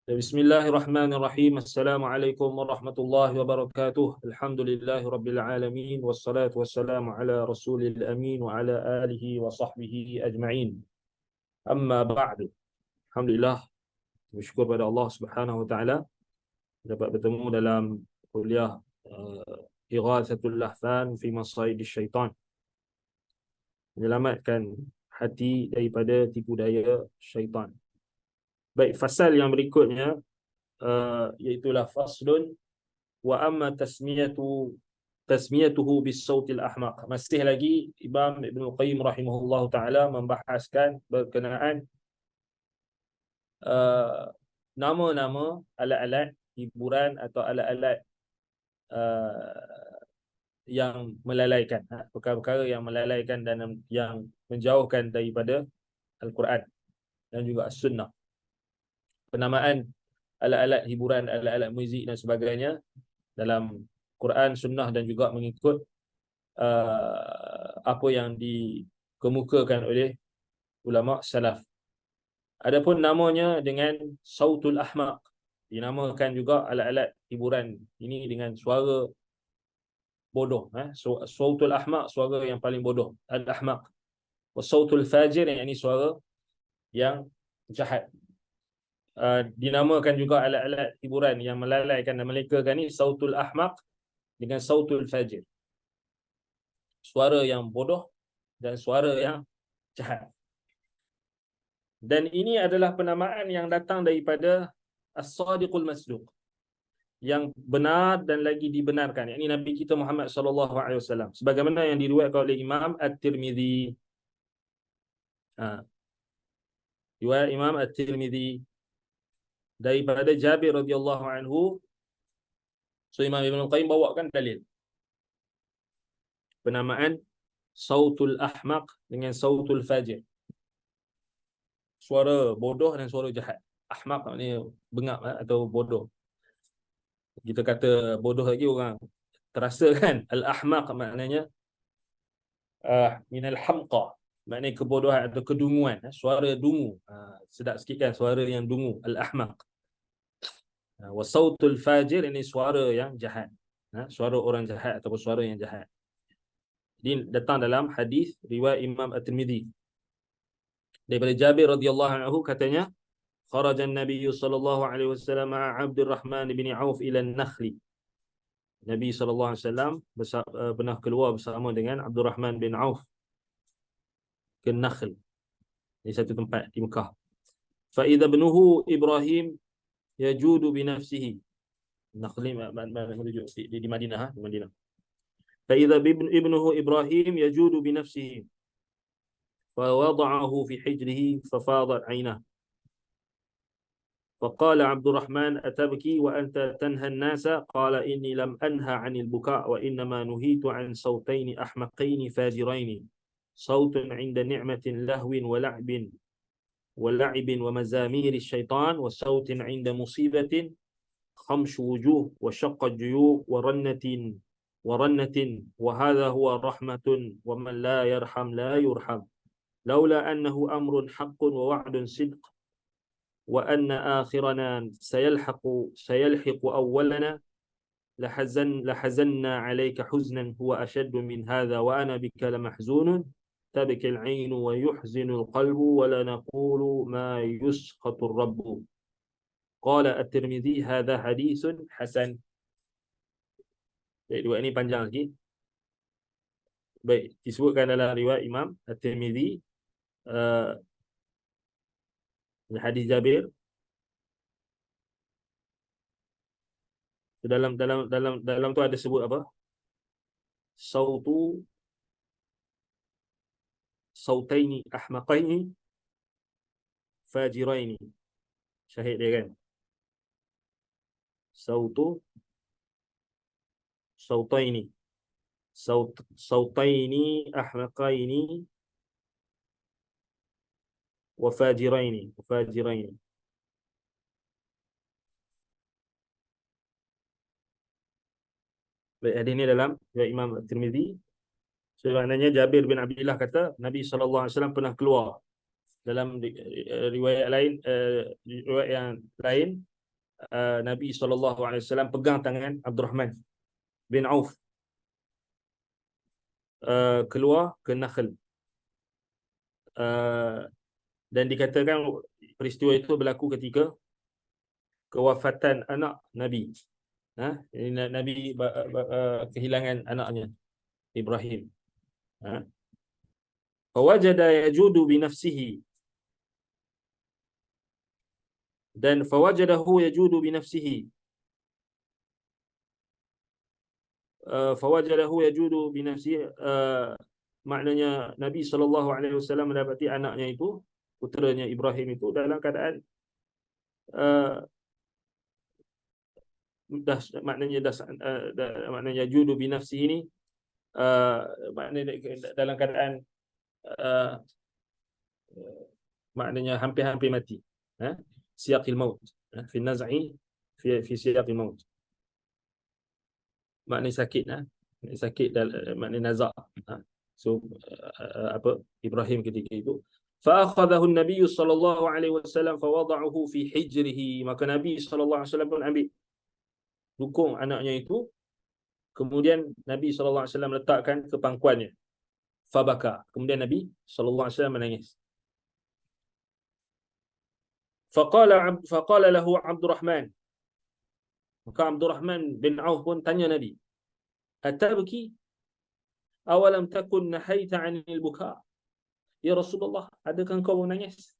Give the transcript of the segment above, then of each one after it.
Bismillahirrahmanirrahim. Assalamualaikum warahmatullahi wabarakatuh. Alhamdulillahi rabbil alamin. Wassalatu wassalamu ala rasulil amin wa ala alihi wa sahbihi ajma'in. Amma ba'du. Alhamdulillah, bersyukur pada Allah Subhanahu wa taala dapat bertemu dalam kuliah Ighathatul Lahfan fi Masaidis Syaitan. Menyelamatkan hati daripada tipu daya syaitan. Baik, fasal yang berikutnya iaitulah faslun wa amma tasmiyatuhu bis-sautil ahmaq. Masih lagi Imam Ibn Qayyim rahimahullah taala membahaskan berkenaan nama-nama alat-alat hiburan atau alat-alat yang melalaikan, perkara-perkara yang melalaikan dan yang menjauhkan daripada Al-Quran dan juga As-Sunnah. Penamaan alat-alat hiburan, alat-alat muzik dan sebagainya dalam Quran, Sunnah dan juga mengikut apa yang dikemukakan oleh ulama salaf. Adapun namanya dengan sautul ahmaq, dinamakan juga alat-alat hiburan ini dengan suara bodoh. Sautul ahmaq, suara yang paling bodoh, al-ahmaq. Wa sautul fajir, yang ini suara yang jahat. Dinamakan juga alat-alat hiburan yang melalaikan dan melekakan ni sautul ahmaq dengan sautul fajir, suara yang bodoh dan suara yang jahat. Dan ini adalah penamaan yang datang daripada as-sadiqul masduq, yang benar dan lagi dibenarkan, yakni Nabi kita Muhammad sallallahu alaihi wasallam, sebagaimana yang diriwayatkan oleh Imam At-Tirmizi. Riwayat Imam At-Tirmizi daripada Jabir radhiyallahu anhu. So Imam Ibn Qayyim bawakan dalil penamaan sautul ahmaq dengan sautul fajir, suara bodoh dan suara jahat. Ahmaq maknanya bengap atau bodoh. Kita kata bodoh lagi orang terasa kan. Al-ahmaq maknanya minal hamqa, maknanya kebodohan atau kedunguan, suara dungu. Sedap sikit kan suara yang dungu, al-ahmaq. Wa sautul fajir, ini suara yang jahat, suara orang jahat ataupun suara yang jahat. Ini datang dalam hadis riwayat Imam At-Tirmizi daripada Jabir radhiyallahu anhu, katanya kharaja an-nabiy sallallahu alaihi wasallam ma'a Abdurrahman bin Auf ila an-Nakhli. Nabi sallallahu alaihi wasallam pernah keluar bersama dengan Abdurrahman bin Auf ke Nakhl, di satu tempat di Mekah. Fa idza ibnuhu Ibrahim yajudu bi nafsihi. Nakhl menuju di Madinah, di Madinah. Fa idza ibnuhu Ibrahim yajudu bi nafsihi fa wada'ahu fi hijrihi fa fadat 'aynah. فقال عبد الرحمن أتبكي وأنت تنهى الناس؟ قال إني لم أنهى عن البكاء وإنما نهيت عن صوتين أحمقين فاجرين، صوت عند نعمة لهو ولعب ومزامير الشيطان، وصوت عند مصيبة خمش وجوه وشق الجيوب ورنة، وهذا هو رحمة، ومن لا يرحم لا يرحم، لولا أنه أمر حق ووعد صدق، وأن آخرنا سيلحق أولنا، لحزنا عليك حزنا هو أشد من هذا، وأنا بك لمحزون، تبكي العين ويحزن القلب، ولا نقول ما يسخط الرب. قال الترمذي هذا حديث حسن. Baik, riwayat ini panjang lagi. Baik, disebutkan dalam riwayat Imam At-Tirmizi hadis Jabir. Dalam tu ada sebut apa? Sautaini ahmaqaini fajiraini. Syahid dia kan. Sautaini ahmaqaini wa fajiraini. Baik, hadis ini dalam riwayat Imam At-Tirmizi. Sebenarnya Jabir bin Abdullah kata Nabi SAW pernah keluar. Dalam riwayat lain, riwayat yang lain Nabi SAW pegang tangan Abdul Rahman bin Auf, keluar ke Nakhl. Dan dikatakan peristiwa itu berlaku ketika kewafatan anak Nabi. Ini Nabi kehilangan anaknya Ibrahim. Fawajada yajudu binafsihi, dan fawajadahu yajudu binafsihi, fawajadahu yajudu binafsihi, maknanya Nabi SAW mendapati anaknya itu, puteranya Ibrahim itu dalam keadaan maknanya yajudu binafsihi ini maknanya dalam keadaan maknanya hampir-hampir mati, siyaqil maut, fi naz'i fi siyaqil maut, maknanya sakit, sakit maknanya nazak. So apa Ibrahim ketika itu, fa akhadahu an-nabiy sallallahu alaihi wasallam fa wada'ahu fi hijrihi, maka Nabi sallallahu alaihi wasallam pun ambil dukung anaknya itu, kemudian Nabi sallallahu alaihi wasallam letakkan ke pangkuannya. Fabaka, kemudian Nabi sallallahu alaihi wasallam menangis. Faqala lahu Abdurrahman, maka Abdurrahman bin Auf pun tanya Nabi, atabki awalam takun nahaita 'anil buka, ya Rasulullah, adakah engkau menangis?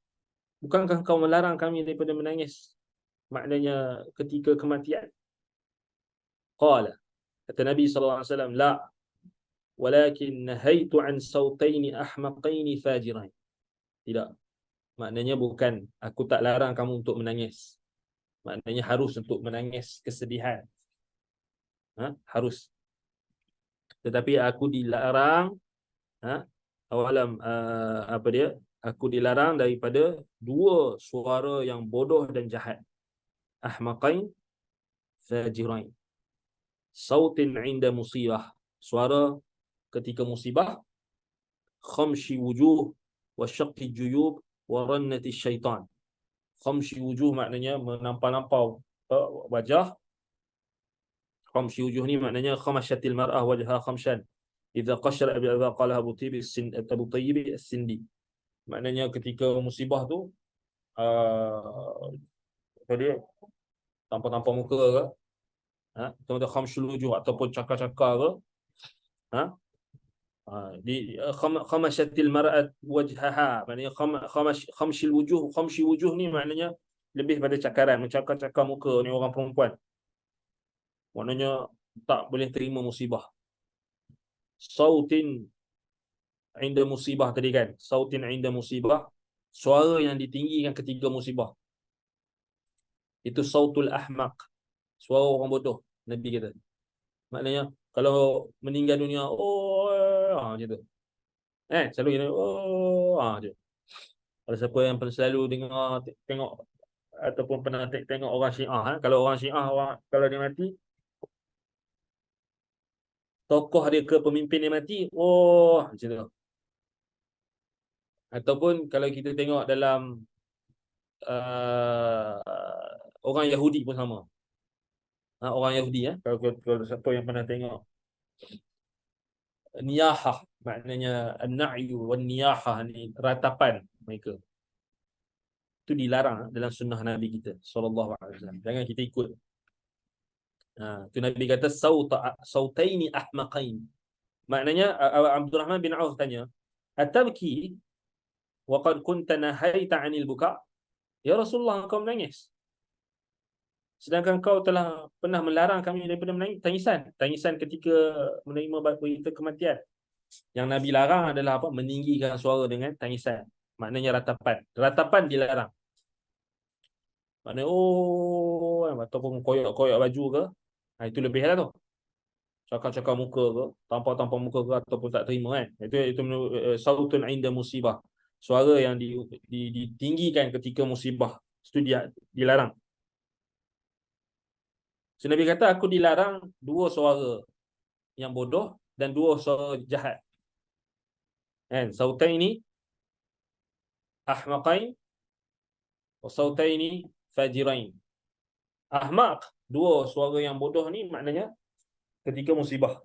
Bukankah engkau melarang kami daripada menangis, maknanya ketika kematian? Qala, kata Nabi sallallahu alaihi wasallam, la, walakin nahaitu 'an sautaini ahmaqaini fajirain. Tidak, maknanya bukan aku tak larang kamu untuk menangis, maknanya harus untuk menangis kesedihan, harus, tetapi aku dilarang, awalam apa dia, aku dilarang daripada dua suara yang bodoh dan jahat. Ahmaqain fajirain, sautin 'inda musibah, suara ketika musibah, khamshi wujuh wa syaqqi juyub wa rannati syaitan. Khamshi wujuh maknanya menampau-nampau wajah. Khamshi wujuh ni maknanya khamashatil mar'ah wajha khamshan idza qashara bi qala Abu Tayyib as-Sindi, maknanya ketika musibah tu dia tampar-tampar muka ke, atau khamshul wujuh ataupun cakar-cakar ke, di khamashatil mar'at wajhaha, maknanya khamshil wujuh, khamshi wujuh ni maknanya lebih pada cakaran, mencakar-cakar muka ni orang perempuan, maknanya tak boleh terima musibah. Sautin 'inda musibah tadi kan, sautin 'inda musibah, suara yang ditinggikan ketika musibah, itu sautul ahmaq, suara orang bodoh. Nabi kata, maknanya kalau meninggal dunia, macam tu, selalu kena je. Kalau siapa yang selalu dengar, tengok ataupun pernah tengok orang Syiah, kalau orang Syiah, kalau dia mati, tokoh dia ke pemimpin dia mati, macam tu. Ataupun kalau kita tengok dalam orang Yahudi pun sama. Orang Yahudi, kalau siapa yang pernah tengok niyahah, maknanya an-na'yu wan niyahah ni ratapan mereka, itu dilarang dalam sunnah Nabi kita sallallahu alaihi wasallam. Jangan kita ikut. Tu Nabi kata sautaini ahmaqain, maknanya Abdul Rahman bin Auf tanya, atabki wa qad kunta nahaita 'anil buka, ya Rasulullah, engkau menangis sedangkan kau telah pernah melarang kami daripada menangis, tangisan ketika menerima berita kematian. Yang Nabi larang adalah apa? Meninggikan suara dengan tangisan, maknanya ratapan dilarang, maknanya ataupun koyak-koyak baju ke, itu lebih lah tu, cakap-cakap muka ke, tampar-tampar muka ke, ataupun tak terima kan, itu sautun 'inda musibah, suara yang ditinggikan ketika musibah, itu dilarang. So, Nabi kata aku dilarang dua suara yang bodoh dan dua suara jahat, kan? Sautaini ahmaqain wa sautaini fajirain. Ahmaq, dua suara yang bodoh ni maknanya ketika musibah.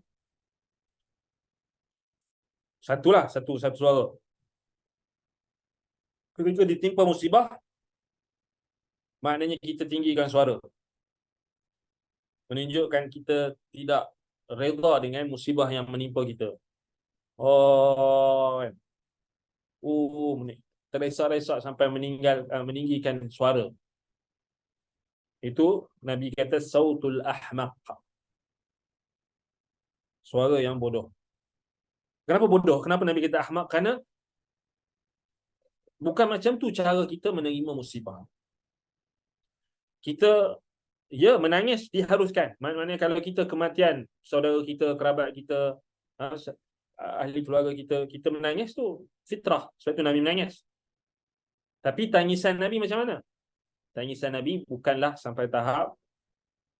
Satu suara. Ketika ditimpa musibah, maknanya kita tinggikan suara. Menunjukkan kita tidak redha dengan musibah yang menimpa kita. Oh, kan? Teresak-resak sampai meninggikan suara. Itu Nabi kata sautul ahmaq. Suara yang bodoh. Kenapa bodoh? Kenapa Nabi kata ahmaq? Kerana bukan macam tu cara kita menerima musibah. Kita menangis diharuskan. Maknanya kalau kita kematian saudara kita, kerabat kita, ahli keluarga kita, kita menangis tu fitrah. Sebab tu Nabi menangis. Tapi tangisan Nabi macam mana? Tangisan Nabi bukanlah sampai tahap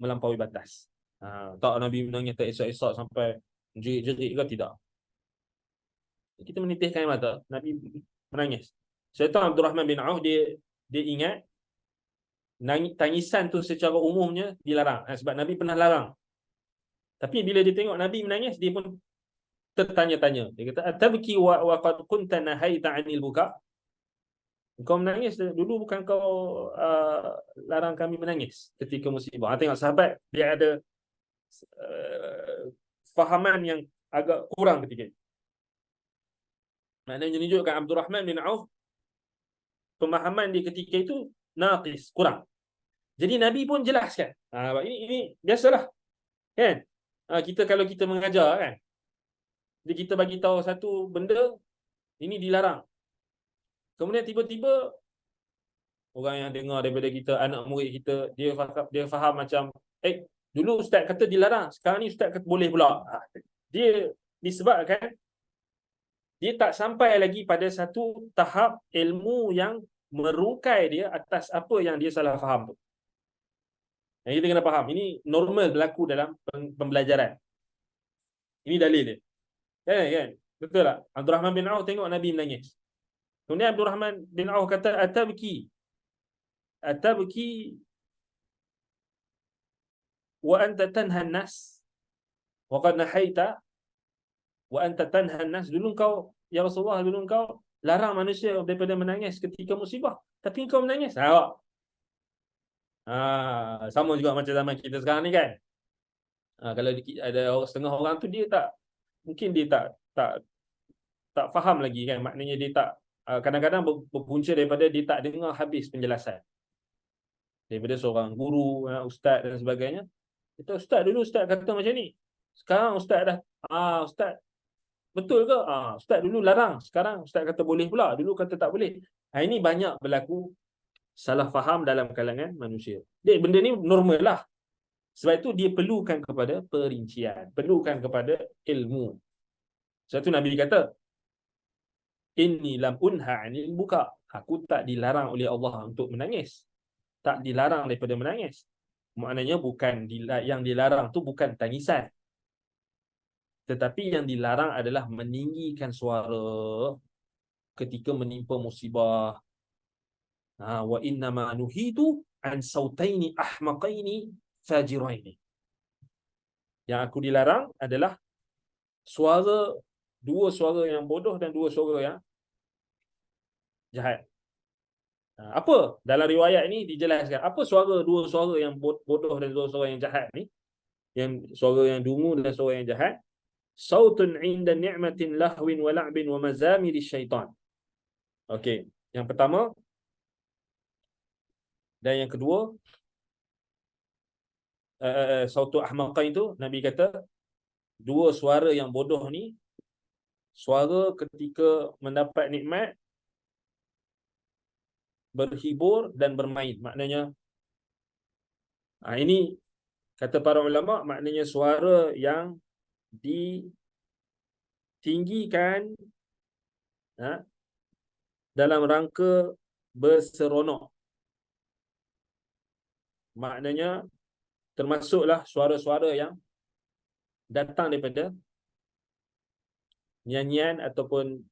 melampaui batas. Tak Nabi menangis tak esak-esak sampai jerit-jerit ke, tidak. Kita menitiskan air mata, Nabi menangis. Syaitan Abdul Rahman bin Auf dia ingat tangisan tu secara umumnya dilarang, sebab Nabi pernah larang. Tapi bila dia tengok Nabi menangis, dia pun tertanya-tanya. Dia kata, "Atabki wa qad kunta nahaita 'anil buka?" Kau menangis dulu, bukan kau larang kami menangis ketika musibah. Tengok sahabat, dia ada fahaman yang agak kurang ketika itu. Maknanya menunjukkan Abdul Rahman bin Auf, pemahaman dia ketika itu naqis, kurang. Jadi Nabi pun jelaskan. Ini biasalah, kan? Kita kalau kita mengajar, kan, jadi kita bagi tahu satu benda, ini dilarang. Kemudian tiba-tiba orang yang dengar daripada kita, anak murid kita, dia faham macam, dulu ustaz kata dilarang, sekarang ni ustaz kata boleh pula. Dia disebabkan dia tak sampai lagi pada satu tahap ilmu yang merungkai dia atas apa yang dia salah faham tu. Yang kita kena faham, ini normal berlaku dalam pembelajaran. Ini dalil dia. Kan? Betul tak? Abdul Rahman bin Auf tengok Nabi menangis. Kemudian Abdul Rahman bin Auf kata, Atabki wa anta tanha an-nas wa qad nahaita wa anta tanha an-nas. Dulu kau, ya Rasulullah, dulu kau larang manusia daripada menangis ketika musibah, tapi kau menangis. Sama juga macam zaman kita sekarang ni, kan? Kalau ada setengah orang tu, dia tak, mungkin dia tak faham lagi, kan? Maknanya dia tak, kadang-kadang berpunca daripada dia tak dengar habis penjelasan daripada seorang guru, ustaz dan sebagainya. Kita, ustaz dulu ustaz kata macam ni, sekarang ustaz dah ustaz betul ke? Ustaz dulu larang, sekarang ustaz kata boleh pula, dulu kata tak boleh. Ini banyak berlaku salah faham dalam kalangan manusia. Benda ni normal lah. Sebab itu dia perlukan kepada perincian, perlukan kepada ilmu. Sebab itu Nabi kata, inni lam unha 'anil buka. Aku tak dilarang oleh Allah untuk menangis. Tak dilarang daripada menangis. Maknanya bukan yang dilarang tu bukan tangisan. Tetapi yang dilarang adalah meninggikan suara ketika menimpa musibah. Wa inna ma nuhitu an sautaini ahmaqaini fajiraini. Yang aku dilarang adalah dua suara yang bodoh dan dua suara yang jahat. Apa dalam riwayat ini dijelaskan apa dua suara yang bodoh dan dua suara yang jahat ni, yang suara yang dungu dan suara yang jahat. Sautun 'inda ni'matin lahwin wa la'bin wa mazamir syaitan. Okey, yang pertama dan yang kedua, sautu ahmaqain itu Nabi kata dua suara yang bodoh ni, suara ketika mendapat nikmat, berhibur dan bermain. Maknanya ini kata para ulama, maknanya suara yang ditinggikan dalam rangka berseronok. Maknanya termasuklah suara-suara yang datang daripada nyanyian ataupun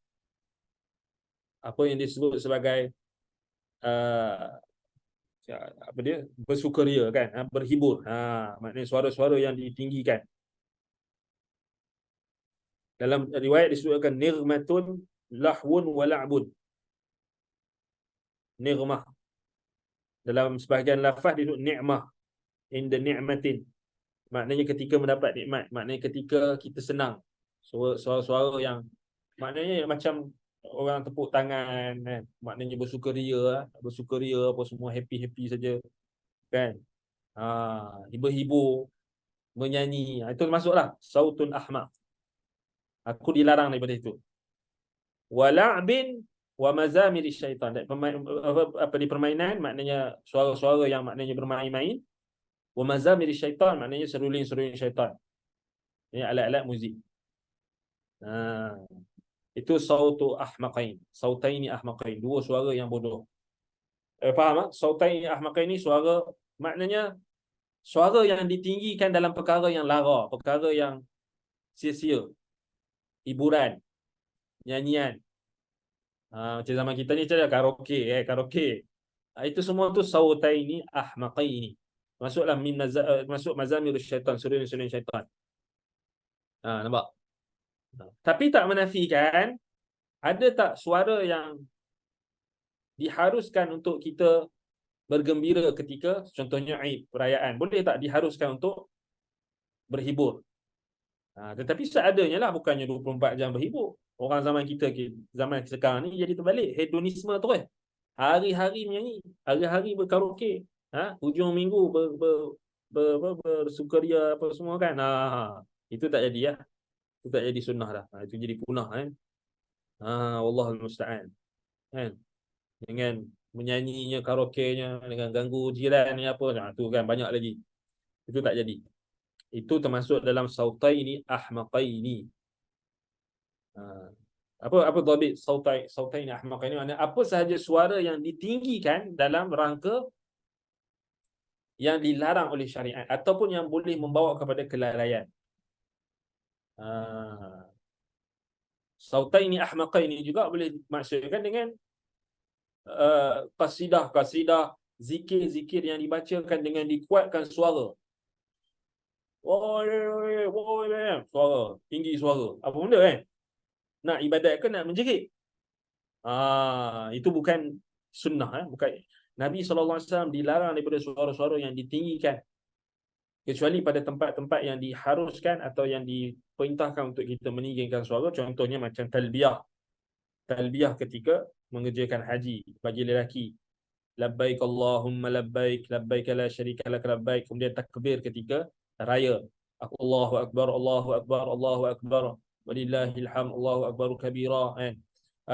apa yang disebut sebagai apa dia, bersukaria kan, berhibur. Maknanya suara-suara yang ditinggikan. Dalam riwayat disebutkan nirmatun lahwun wa la'bun. Nirmah. Dalam sebahagian lafaz disebut ni'mah, inda ni'matin. Maknanya ketika mendapat nikmat, maknanya ketika kita senang. Suara-suara yang maknanya macam orang tepuk tangan kan, maknanya bersukaria apa semua, happy-happy saja kan. Hibur-hibur, menyanyi, itu masuklah sautun ahmaq. Aku dilarang daripada itu. Wala'bin wa mazamir syaitan. Apa di permainan maknanya suara-suara yang maknanya bermain-main. Wa mazamir syaitan maknanya seruling-seruling syaitan. Ini alat-alat muzik. Itu sautu ahmaqain. Sautaini ahmaqain. Dua suara yang bodoh. Faham tak? Sautaini ahmaqain ni suara, maknanya suara yang ditinggikan dalam perkara yang lara, perkara yang sia-sia. Hiburan, nyanyian. Macam zaman kita ni macam karaoke, karaoke. Itu semua tu sautaini ahmaqaini. Masuklah masuk mazamir syaitan, seruling-seruling syaitan. Nampak? Tapi tak menafikan ada tak suara yang diharuskan untuk kita bergembira ketika contohnya Aid, perayaan. Boleh tak diharuskan untuk berhibur? Tetapi seadanya lah, bukannya 24 jam berhibur. Orang zaman kita, zaman sekarang ni jadi terbalik. Hedonisme terus. Hari-hari menyanyi, hari-hari berkaraoke. Hujung minggu bersukaria apa semua kan. Itu tak jadi ya. Itu tak jadi sunnah dah. Itu jadi punah kan. Wallahul musta'an. Kan? Dengan menyanyinya, karaoke-nya, dengan ganggu jiran ni apa, tu kan banyak lagi. Itu tak jadi. Itu termasuk dalam sautaini ahmaqaini. Apa dhabit sautaini ahmaqaini? Maknanya apa sahaja suara yang ditinggikan dalam rangka yang dilarang oleh syariat ataupun yang boleh membawa kepada kelalaian. Sautaini ahmaqaini juga boleh maksudkan dengan qasidah, zikir-zikir yang dibacakan dengan dikuatkan suara. Suara, tinggi suara. Apa benda kan? Nak ibadat ke nak menjerit? Itu bukan sunnah. Bukan. Nabi SAW dilarang daripada suara-suara yang ditinggikan. Kecuali pada tempat-tempat yang diharuskan atau yang diperintahkan untuk kita meninggikan suara. Contohnya macam talbiyah. Talbiyah ketika mengerjakan haji bagi lelaki. Labbaik Allahumma labbaik, labbaik la syarika lak labbaik. Kemudian takbir ketika raya. Allahu akbar, Allahu akbar, Allahu akbar. Walillahil hamd, Allahu akbar kabira.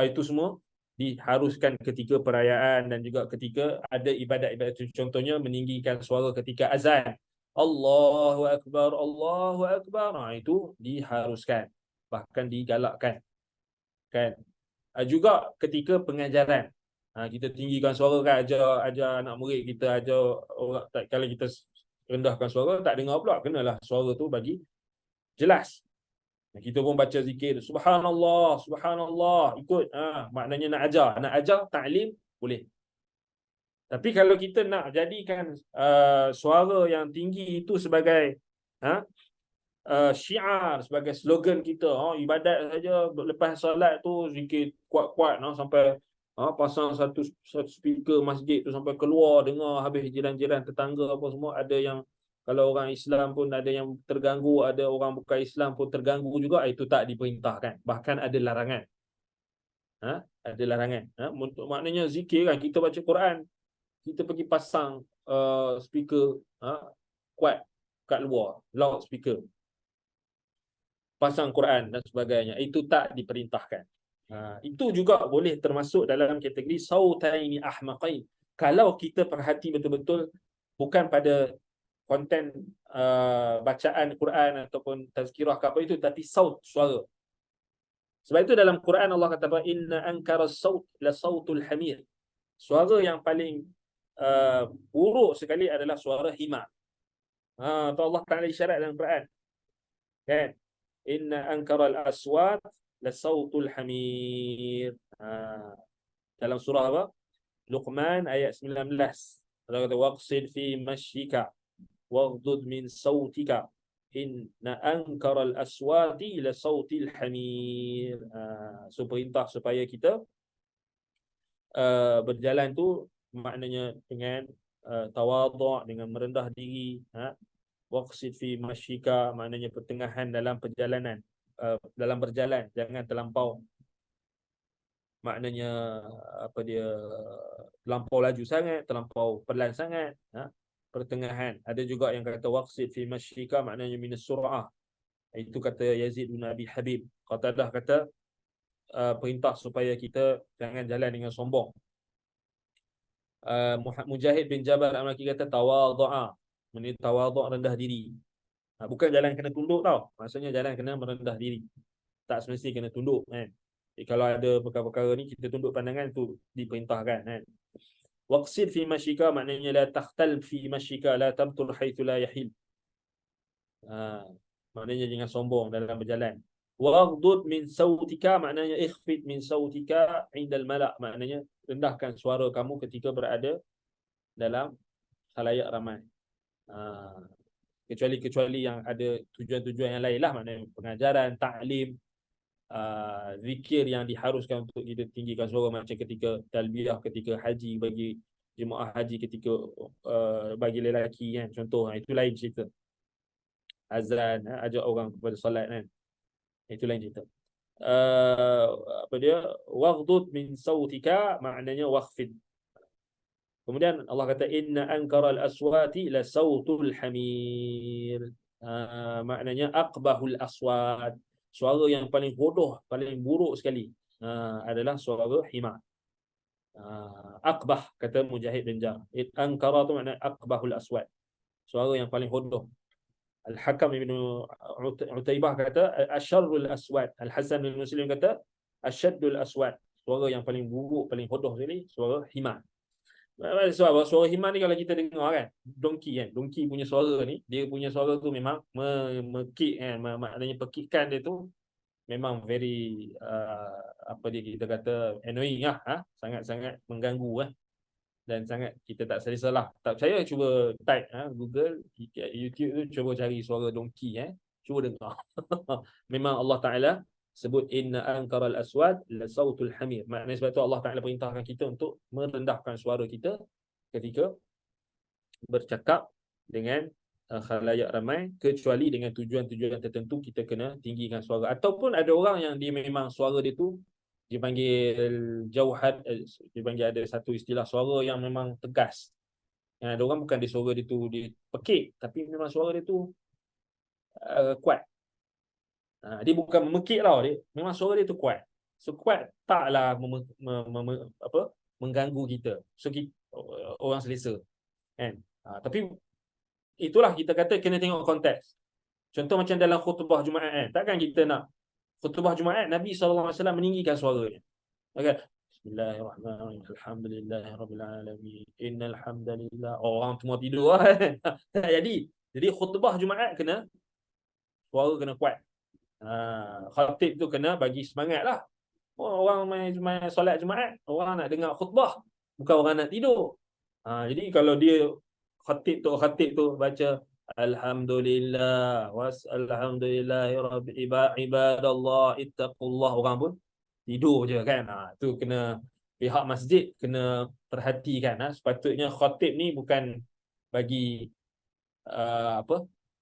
Itu semua diharuskan ketika perayaan dan juga ketika ada ibadat-ibadat. Contohnya meninggikan suara ketika azan. Allahu akbar, Allahu akbar. Itu diharuskan, bahkan digalakkan. Kan? Juga ketika pengajaran. Kita tinggikan suara kan, ajar anak murid kita, ajar orang. Kalau kita rendahkan suara tak dengar pula, kenalah suara tu bagi jelas. Kita pun baca zikir subhanallah, subhanallah, ikut. Maknanya nak ajar ta'lim boleh. Tapi kalau kita nak jadikan suara yang tinggi itu sebagai syiar, sebagai slogan kita, ibadat saja, lepas solat tu zikir kuat-kuat sampai pasang satu speaker masjid tu sampai keluar dengar habis, jiran-jiran tetangga apa semua. Ada yang kalau orang Islam pun ada yang terganggu, ada orang bukan Islam pun terganggu juga. Itu tak diperintahkan, bahkan ada larangan. Ada larangan. Maknanya zikir kan, kita baca Quran, kita pergi pasang speaker kuat kat luar, loud speaker, pasang Quran dan sebagainya, itu tak diperintahkan. Itu juga boleh termasuk dalam kategori sautaini ahmaqain. Kalau kita perhati betul-betul, bukan pada konten bacaan Quran ataupun tazkirah ke apa itu, tapi saut, suara. Sebab itu dalam Quran Allah kata, inna ankara saut la sautul hamir. Suara yang paling buruk sekali adalah suara himar. Tu Allah Taala isyarat dalam Quran. Kan? Inna ankaral aswat la sautul hamir. Dalam surah apa? Luqman ayat 19. Allah kata waqsid fi mashyika waghdud min sautika inna ankaral aswati la sautil hamir. So perintah supaya kita berjalan tu maknanya dengan tawadhu', dengan merendah diri. Waqsid fi mashyika maknanya pertengahan dalam perjalanan, dalam berjalan, jangan terlampau, maknanya apa dia, terlampau laju sangat, terlampau pelan sangat. Pertengahan. Ada juga yang kata waqsid fi mashyika maknanya minas sur'ah. Itu kata Yazid bin Abi Habib. Qatadah kata perintah supaya kita jangan jalan dengan sombong. Mujahid bin Jabal Al-Maliki kata tawadhu'a, maknanya tawadhu', rendah diri. Bukan jalan kena tunduk tau. Maksudnya jalan kena merendah diri. Tak semestinya kena tunduk kan. Kalau ada perkara-perkara ni kita tunduk pandangan, tu diperintahkan kan. Waqsid fi mashyika maknanya la takhtal fi mashyika la tabtur haitsu la yahil. Maknanya jangan sombong dalam berjalan. Waghdud min sautika maknanya ikhfid min sautika indal mala', maknanya rendahkan suara kamu ketika berada dalam khalayak ramai. Kecuali yang ada tujuan-tujuan yang lain lah, maknanya pengajaran, taklim, zikir yang diharuskan untuk kita tinggikan suara, macam ketika talbiyah ketika haji bagi jemaah haji, ketika bagi lelaki kan, contoh. Itu lain cerita. Azan, ajak orang kepada solat kan, itu lain cerita. Apa dia, waghdud min sautika maknanya wakhfid. Kemudian Allah kata inna ankaral aswati la sautul hamir. Maknanya aqbahul aswat, suara yang paling bodoh, paling buruk sekali adalah suara himar. Aqbah kata Mujahid bin Jar. Ankara tu maknanya aqbahul aswat, suara yang paling bodoh. Al-Hakam ibn Utaibah kata asyarrul aswat. Al-Hasan bin Muslim kata asyaddul aswat, suara yang paling buruk, paling bodoh sekali, suara himar. Sebab suara himar ni kalau kita dengar kan, dongki kan, dongki punya suara ni, dia punya suara tu memang mekik kan, maknanya pekikan dia tu memang very apa dia, kita kata annoying lah, sangat-sangat mengganggu dan sangat kita tak selesa lah. Tak percaya, cuba type Google, YouTube tu, cuba cari suara dongki cuba dengar. Memang Allah Ta'ala sebut inna ankaral aswad la sautul hamir. Maknanya sebab tu Allah Ta'ala perintahkan kita untuk merendahkan suara kita ketika bercakap dengan khalayak ramai, kecuali dengan tujuan-tujuan tertentu kita kena tinggikan suara. Ataupun ada orang yang dia memang suara dia tu dipanggil jauhat, dipanggil, ada satu istilah suara yang memang tegas. Ada orang bukan dia suara dia tu dia pekik, tapi memang suara dia tu kuat. Dia bukan memekik tau, dia memang suara dia tu kuat. So kuat taklah mengganggu kita. So kita, orang selesa kan. Tapi itulah kita kata kena tengok konteks. Contoh macam dalam khutbah Jumaat kan, takkan kita nak khutbah Jumaat Nabi SAW meninggikan suaranya. Okay. Bismillahirrahmanirrahim. Alhamdulillahirabbil alamin. Innal hamdalillah. Orang semua tidur kan. Tak jadi. Jadi khutbah Jumaat kena suara kena kuat. Khatib tu kena bagi semangat lah. Orang main solat Jumaat, orang nak dengar khutbah, bukan orang nak tidur. Jadi kalau dia khatib tu baca alhamdulillah alhamdulillahirabbil ibadallah ittaqullah, orang pun tidur je kan. Tu kena pihak masjid kena perhatikan. Sepatutnya khatib ni bukan bagi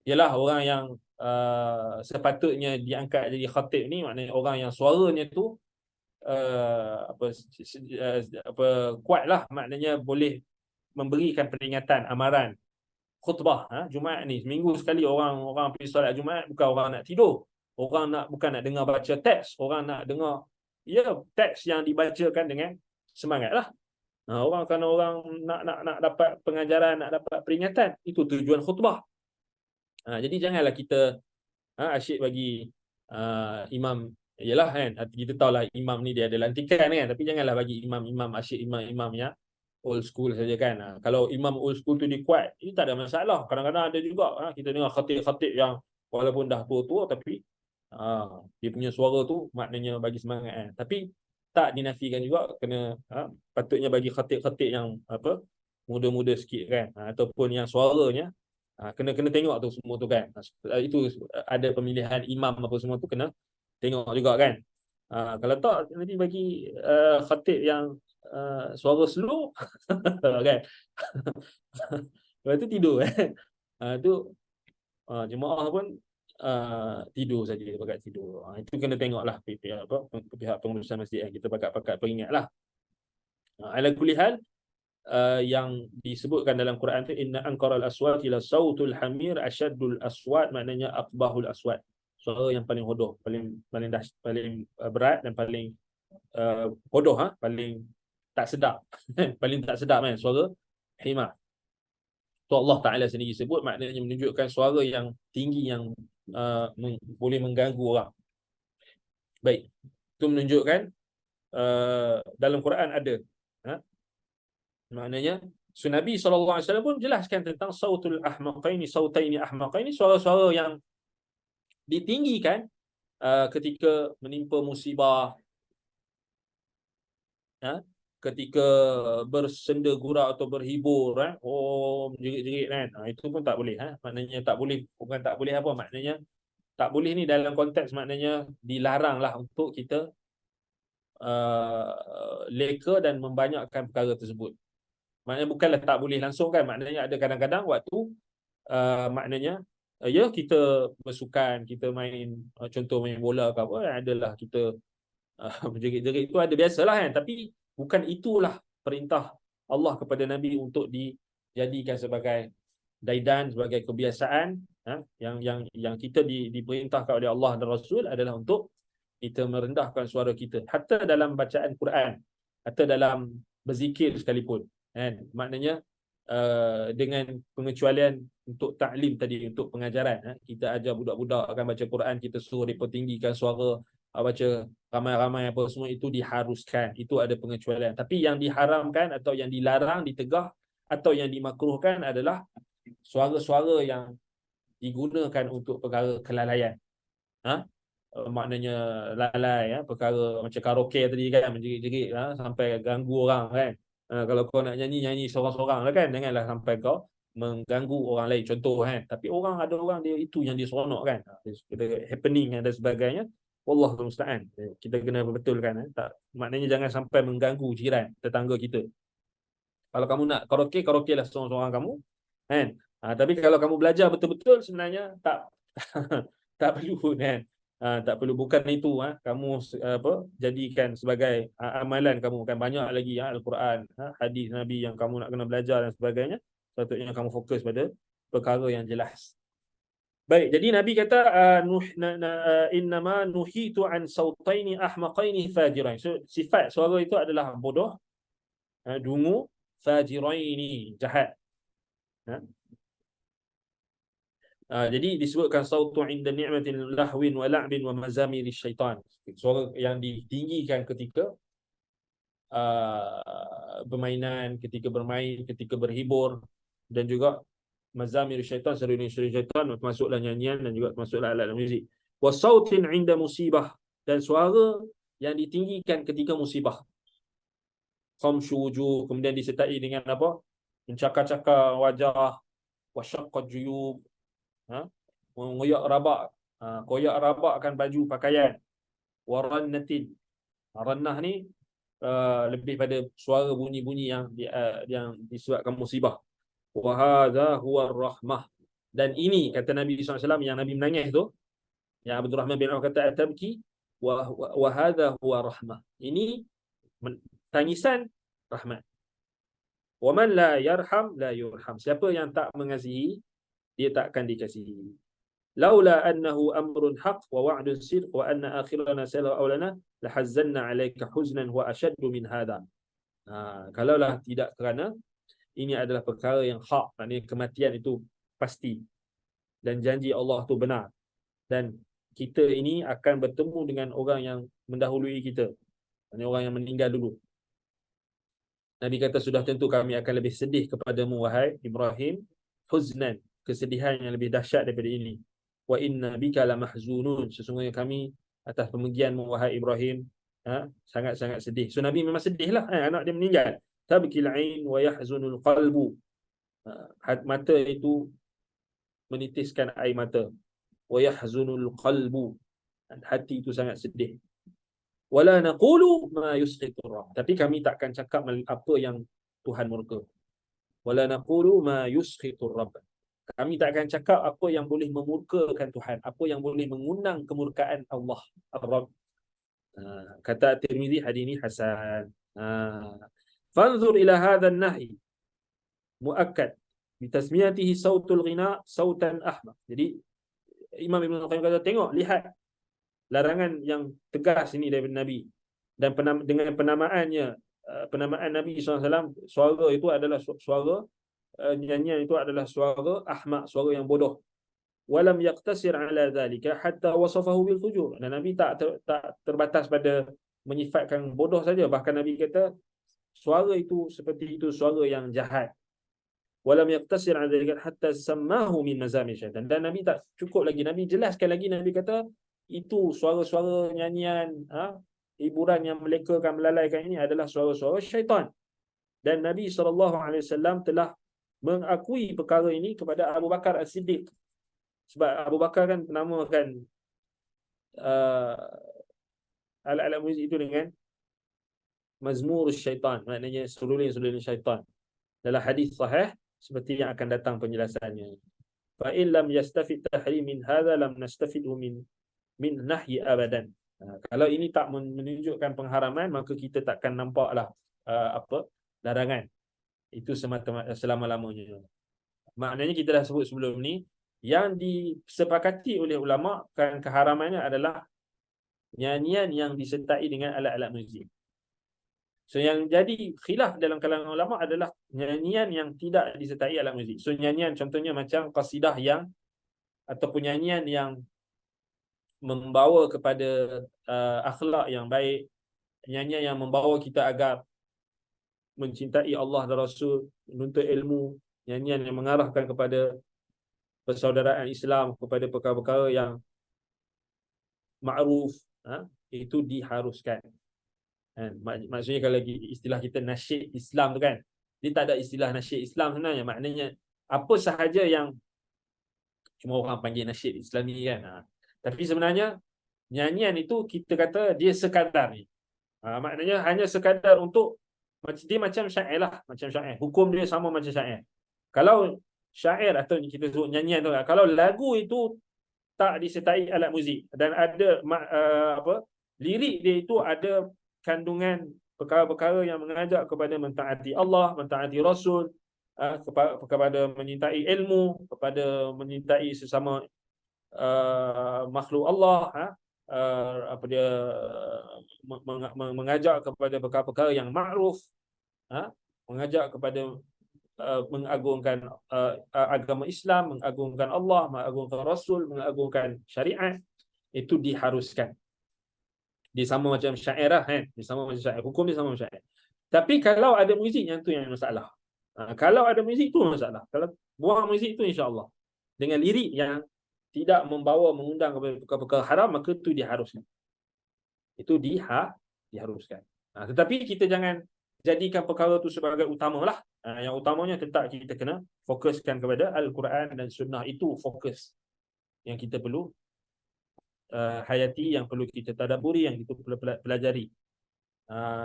ialah orang yang sepatutnya diangkat jadi khatib ni, maknanya orang yang suaranya tu kuat lah, maknanya boleh memberikan peringatan, amaran. Khutbah Jumaat ni seminggu sekali, orang pergi solat Jumaat, bukan orang nak tidur, orang bukan nak dengar baca teks, orang nak dengar teks yang dibacakan dengan semangat lah. Kerana orang nak dapat pengajaran, nak dapat peringatan, itu tujuan khutbah. Jadi janganlah kita asyik bagi imam, yalah kan, kita tahulah imam ni dia ada lantikan kan, tapi janganlah bagi imam asyik imam yang old school saja kan. Kalau imam old school tu dia kuat, itu tak ada masalah. Kadang-kadang ada juga kita dengar khatib-khatib yang walaupun dah tua-tua, tapi dia punya suara tu maknanya bagi semangat kan. Tapi tak dinafikan juga kena patutnya bagi khatib-khatib yang muda-muda sikit kan, ataupun yang suaranya kena kena tengok tu semua tu kan. Itu ada pemilihan imam apa semua tu kena tengok juga kan. Kalau tak nanti bagi khatib yang suara slow kan. Lepas tu tidur kan. Tu jemaah pun tidur saja, dia pakat tidur. Itu kena tengoklah pihak pengurusan masjid, kita pakat peringatlah. Ala kulli hal, yang disebutkan dalam Quran tu inna anqaral aswati la sautul hamir asyaddul aswat, maknanya aqbahul aswat, suara yang paling hodoh, paling berat dan paling hodoh, paling tak sedap paling tak sedap kan, suara himar. Tu Allah Taala sendiri sebut, maknanya menunjukkan suara yang tinggi yang boleh mengganggu orang. Baik, itu menunjukkan dalam Quran ada, maknanya Nabi SAW pun jelaskan tentang sautul ahmaqaini, sautaini ahmaqaini, suara-suara yang ditinggikan ketika menimpa musibah, ketika bersenda gurau atau berhibur, menjerit-jerit kan, itu pun tak boleh. Maknanya tak boleh, bukan tak boleh apa, maknanya tak boleh ni dalam konteks maknanya dilaranglah untuk kita leka dan membanyakkan perkara tersebut. Maknanya bukanlah tak boleh langsung kan, maknanya ada kadang-kadang waktu maknanya ya kita bersukan, kita main contoh main bola ke apa, adalah kita menjerit-jerit, itu ada biasalah kan, tapi bukan itulah perintah Allah kepada Nabi untuk dijadikan sebagai daidan, sebagai kebiasaan. Yang kita diperintahkan oleh Allah dan Rasul adalah untuk kita merendahkan suara kita, hatta dalam bacaan Quran, hatta dalam berzikir sekalipun kan. Maknanya dengan pengecualian untuk taklim tadi, untuk pengajaran, kita ajar budak-budak akan baca Quran, kita suruh mereka tinggikan suara baca ramai-ramai apa semua, itu diharuskan, itu ada pengecualian. Tapi yang diharamkan atau yang dilarang, ditegah atau yang dimakruhkan adalah suara-suara yang digunakan untuk perkara kelalaian. Maknanya lalai, perkara macam karaoke tadi kan, menjerit-jerit sampai ganggu orang kan. Kalau kau nak nyanyi seorang-seorang lah kan, janganlah sampai kau mengganggu orang lain, contoh kan. Tapi ada orang dia itu yang dia seronok kan, happening dan sebagainya. Wallahu musta'an. Kita kena betulkan, tak, maknanya jangan sampai mengganggu jiran, tetangga kita. Kalau kamu nak karaoke lah seorang-seorang kamu kan. Tapi kalau kamu belajar betul-betul, sebenarnya tak tak perlu kan. Tak perlu, bukan itu kamu jadikan sebagai amalan kamu kan. Banyak lagi Al-Quran, hadis Nabi yang kamu nak kena belajar dan sebagainya. Sepatutnya kamu fokus pada perkara yang jelas. Baik, jadi Nabi kata innama nuhitu an sautaini ahmaqaini fajirain. So sifat suara itu adalah bodoh, dungu, fajiraini, jahat. Jadi disebutkan sautu inda ni'matin lahwin wa la'bin wa mazamiri syaitan. Suara yang ditinggikan ketika permainan, ketika bermain, ketika berhibur, dan juga mazamir syaitan, seruling syaitan, termasuklah nyanyian dan juga termasuklah alat muzik. Wa sautin inda musibah, dan suara yang ditinggikan ketika musibah. Khamshu wujuh, kemudian disertai dengan apa? Mencakar-cakar wajah, wa syaqqat juyub, mengoyak rabak, koyak rabakkan baju pakaian. Wa rannatin, rannah ni lebih pada suara bunyi-bunyi yang disebabkan musibah. Wa hadza huwa rahmah, dan ini kata Nabi SAW, yang Nabi menangis tu, yang Abdul Rahman bin Auf kata atabki wa hadza huwa rahmah, ini tangisan rahmat. Wa man la yarham la yurham, siapa yang tak mengasihi, dia tak akan dikasihi. Laula annahu amrun haq wa wa'dun sidq wa anna akhirana sala awlana lahazzanna alayka huznan wa ashaddu min hadha. Kalaulah tidak kerana ini adalah perkara yang hak, maknanya kematian itu pasti dan janji Allah tu benar, dan kita ini akan bertemu dengan orang yang mendahului kita, maknanya orang yang meninggal dulu. Nabi kata sudah tentu kami akan lebih sedih kepadamu wahai Ibrahim, huznan, kesedihan yang lebih dahsyat daripada ini. Wa inna bika la mahzunun, sesungguhnya kami atas pemergianmu wahai Ibrahim sangat-sangat sedih. So Nabi memang sedih lah, anak dia meninggal. tabkil ain wa yahzunul qalbu. Mata itu menitiskan air mata. Wa yahzunul qalbu, hati itu sangat sedih. Wala naqulu ma yusqitur rabb, tapi kami takkan cakap apa yang Tuhan murka. Wala naqulu ma yusqitur rabb, kami takkan cakap apa yang boleh memurkakan Tuhan, apa yang boleh mengundang kemurkaan Allah Ar-Rabb. Kata Tirmizi, hadis ini hasan. Fanzur ila hadha an-nahy muakkad bi tasmiyatihi sautul ghina sautan ahmaq. Jadi Imam Ibn Qayyim kata, tengok, lihat larangan yang tegas ini daripada Nabi, dan dengan penamaannya, penamaan Nabi SAW, suara itu adalah suara, nyanyian itu adalah suara ahmaq, suara yang bodoh. Walam yaqtasir ala dhalika hatta wasafahu bil fujur. Dan Nabi tak terbatas pada menyifatkan bodoh saja, bahkan Nabi kata suara itu seperti itu, suara yang jahat. Walam yaqtasir ala dhalika hatta sammahu min mazami syaitan. Dan Nabi tak cukup lagi, Nabi jelaskan lagi, Nabi kata itu suara-suara nyanyian, hiburan yang melekakan, melalaikan ini adalah suara-suara syaitan. Dan Nabi SAW telah mengakui perkara ini kepada Abu Bakar As-Siddiq. Sebab Abu Bakar kan menamakan alat-alat muzik itu dengan mazmur syaitan, maknanya seruling-seruling syaitan. Dalam hadis sahih seperti yang akan datang penjelasannya. Fa in lam yastafid tahrim min hadha lam nastafidhu min nahyi abadan. Kalau ini tak menunjukkan pengharaman, maka kita takkan nampaklah larangan itu selama-lamanya. Maknanya kita dah sebut sebelum ni, yang disepakati oleh ulama kan keharamannya adalah nyanyian yang disertai dengan alat-alat muzik. So yang jadi khilaf dalam kalangan ulama adalah nyanyian yang tidak disertai alat muzik. So nyanyian contohnya macam qasidah yang ataupun nyanyian yang membawa kepada akhlak yang baik, nyanyian yang membawa kita agar mencintai Allah dan Rasul, menuntut ilmu, nyanyian yang mengarahkan kepada persaudaraan Islam, kepada perkara-perkara yang ma'ruf, itu diharuskan. Maksudnya kalau istilah kita nasyid Islam tu kan, dia tak ada istilah nasyid Islam sebenarnya. Maknanya apa sahaja yang cuma orang panggil nasyid Islami kan. Tapi sebenarnya nyanyian itu kita kata dia sekadar ni. Maknanya hanya sekadar untuk, dia macam syair lah, macam syair. Hukum dia sama macam syair. Kalau syair atau kita sebut nyanyian tu, kalau lagu itu tak disertai alat muzik dan ada lirik dia itu ada kandungan perkara-perkara yang mengajak kepada mentaati Allah, mentaati Rasul, kepada menyintai ilmu, kepada menyintai sesama makhluk Allah, mengajak kepada perkara-perkara yang ma'ruf, mengajak kepada mengagungkan agama Islam, mengagungkan Allah, mengagungkan Rasul, mengagungkan syariat, itu diharuskan. Dia sama macam syair lah, dia sama macam syair, hukum dia sama macam syair. Tapi kalau ada muzik, yang tu yang masalah. Kalau ada muzik tu masalah. Kalau buang muzik tu insya-Allah dengan lirik yang tidak mengundang kepada perkara-perkara haram, maka itu diharuskan. Itu diharuskan. Tetapi kita jangan jadikan perkara itu sebagai utama lah. Yang utamanya tetap kita kena fokuskan kepada Al-Quran dan Sunnah. Itu fokus yang kita perlu hayati, yang perlu kita tadabburi, yang kita perlu pelajari.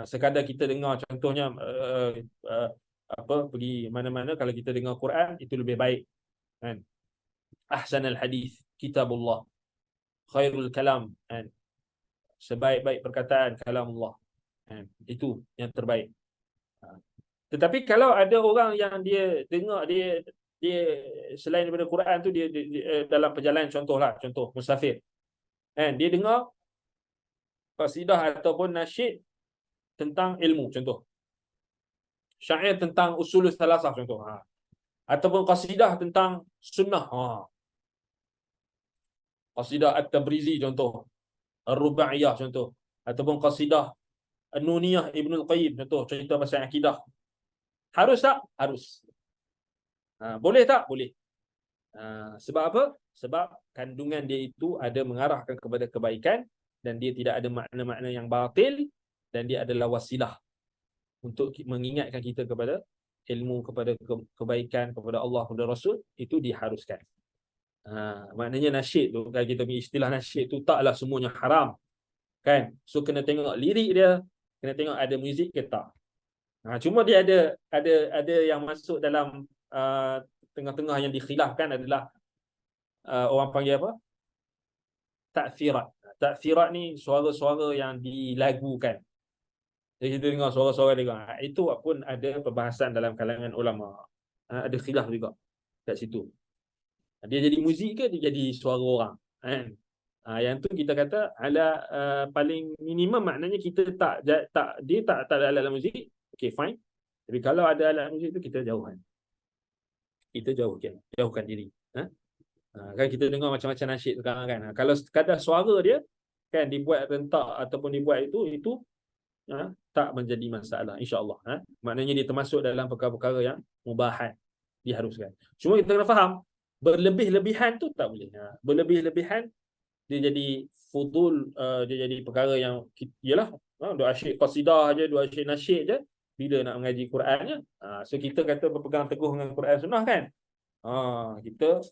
Sekadar kita dengar, contohnya pergi mana-mana, kalau kita dengar Quran itu lebih baik kan. Ahsanal hadis kitabullah, khairul kalam kan, sebaik-baik perkataan kalam Allah kan, itu yang terbaik. Tetapi kalau ada orang yang dia dengar, dia selain daripada Quran tu, dia dalam perjalanan, contoh musafir kan, dia dengar qasidah ataupun nasyid tentang ilmu, contoh syair tentang usul salasah, contoh ataupun qasidah tentang sunnah, qasidah At-Tabrizi contoh, Ar-Rubaiyah contoh, ataupun qasidah An-Nuniyah Ibnul Qayyim contoh, cerita pasal akidah. Harus tak? Harus. Boleh tak? Boleh. Sebab apa? Sebab kandungan dia itu ada mengarahkan kepada kebaikan, dan dia tidak ada makna-makna yang batil, dan dia adalah wasilah untuk mengingatkan kita kepada ilmu, kepada kebaikan, kepada Allah dan Rasul, itu diharuskan. Maknanya nasyid tu, kalau kita punya istilah nasyid tu taklah semuanya haram, kan? So kena tengok lirik dia, kena tengok ada muzik ke tak. Cuma dia ada yang masuk dalam tengah-tengah yang dikhilafkan adalah orang panggil apa? Ta'thirat. Ta'thirat ni suara-suara yang dilagukan. Jadi kita dengar suara-suara dia. Itu pun ada perbahasan dalam kalangan ulama. Ada khilaf juga kat situ. Dia jadi muzik ke dia jadi suara orang, kan? Yang tu kita kata paling minimum maknanya kita dia tak ada alat muzik, okay fine. Tapi kalau ada alat muzik tu kita jauhkan. Kita jauhkan diri. Kan kita dengar macam-macam nasyid sekarang kan. Kalau sekadar suara dia kan dibuat rentak ataupun dibuat itu tak menjadi masalah, insya-Allah. Maknanya dia termasuk dalam perkara-perkara yang mubahat, diharuskan. Cuma kita kena faham, berlebih-lebihan tu tak boleh. Berlebih-lebihan dia jadi fudul, dia jadi perkara yang ialah dua asyik qasidah aja, dua asyik nasyid je bila nak mengaji Qurannya. So kita kata berpegang teguh dengan Quran sunnah kan. Kita